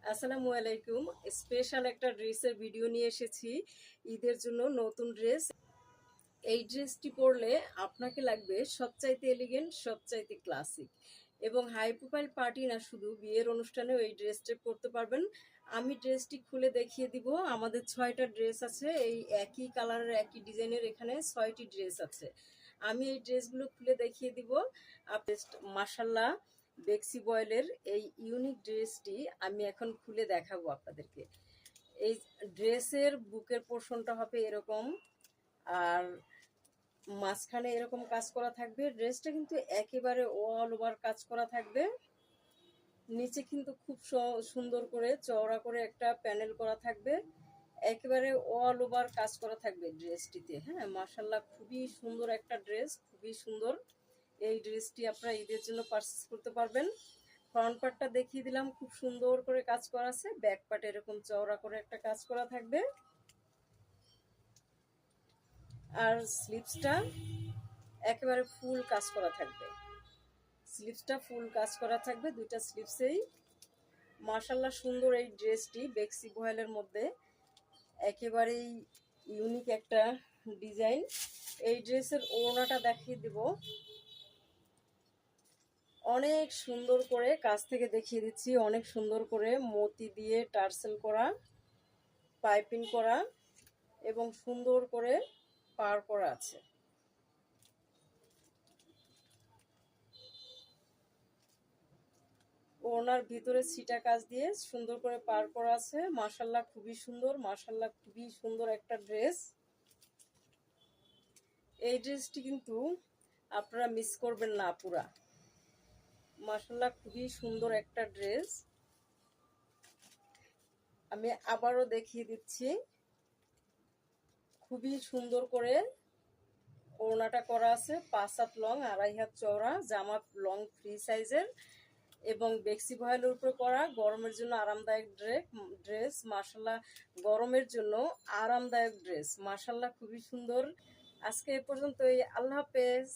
আসসালামু আলাইকুম। স্পেশাল একটা ড্রেসের ভিডিও নিয়ে এসেছি। ঈদের জন্য নতুন ড্রেস। এই ড্রেসটি পরলে আপনাকে লাগবে সবচাইতে এলিগেন্ট, সবচাইতে ক্লাসিক এবং হাই প্রোফাইল পার্টি না, শুধু বিয়ের অনুষ্ঠানেও এই ড্রেসটি পরতে পারবেন। আমি ড্রেসটি খুলে দেখিয়ে দিব। আমাদের 6টা ড্রেস আছে, এই একই কালারের একই ডিজাইনের এখানে 6টি ড্রেস আছে। আমি এই ড্রেসগুলো খুলে দেখিয়ে দিব। মাশাল্লাহ, বেক্সি বয়েলের এই ইউনিক ড্রেসটি আমি এখন খুলে দেখাবো আপনাদেরকে। এই ড্রেসের বুকের পোর্শনটা হবে এরকম, আর মাঝখানে এরকম কাজ করা থাকবে। ড্রেসটা কিন্তু একেবারে অল ওভার কাজ করা থাকবে। নিচে কিন্তু খুব সুন্দর করে চওড়া করে একটা প্যানেল করা থাকবে। একেবারে অল ওভার কাজ করা থাকবে ড্রেসটিতে। হ্যাঁ, মাশাল্লাহ, খুবই সুন্দর একটা ড্রেস, খুবই সুন্দর। এই ড্রেসটি আপনারা ঈদের জন্য পারচেস করতে পারবেন। ফ্রন্ট পার্টটা দেখিয়ে দিলাম, খুব সুন্দর করে কাজ করা আছে। ব্যাক পার্ট এরকম চওড়া করে একটা কাজ করা থাকবে। আর স্লিভসটা একেবারে ফুল কাজ করা থাকবে। স্লিভসটা ফুল কাজ করা থাকবে দুইটা স্লিভসেই। মাশাল্লাহ, সুন্দর এই ড্রেসটি বেক্সি ভয়েলের মধ্যে একেবারেই ইউনিক একটা ডিজাইন। এই ড্রেসের ওড়নাটা দেখিয়ে দিব, অনেক সুন্দর করে কাছ থেকে দেখিয়ে দিচ্ছি। অনেক সুন্দর করে মতি দিয়ে টার্সেল করা, পাইপিং করা এবং সুন্দর করে পার করা আছে। ওনার ভিতরে সিটা কাজ দিয়ে সুন্দর করে পার করা আছে। মাশাল্লাহ, খুবই সুন্দর। মাশাল্লাহ, খুবই সুন্দর একটা ড্রেস। এই ড্রেসটি কিন্তু আপনারা মিস করবেন না পুরা। মাশাল্লাহ, খুবই সুন্দর একটা ড্রেস। আমি আবারও দেখিয়ে দিচ্ছি। খুবই সুন্দর করে ওড়নাটা করা আছে, 5 হাত লং, 2.5 হাত চওড়া, জামা লং ফ্রি সাইজের এবং বেক্সি ভয়েলের উপরে করা। গরমের জন্য আরামদায়ক ড্রেস। মাশাল্লাহ, গরমের জন্য আরামদায়ক ড্রেস। মাশাল্লাহ, খুবই সুন্দর। আজকে এ পর্যন্তই। আল্লাহ হাফেজ।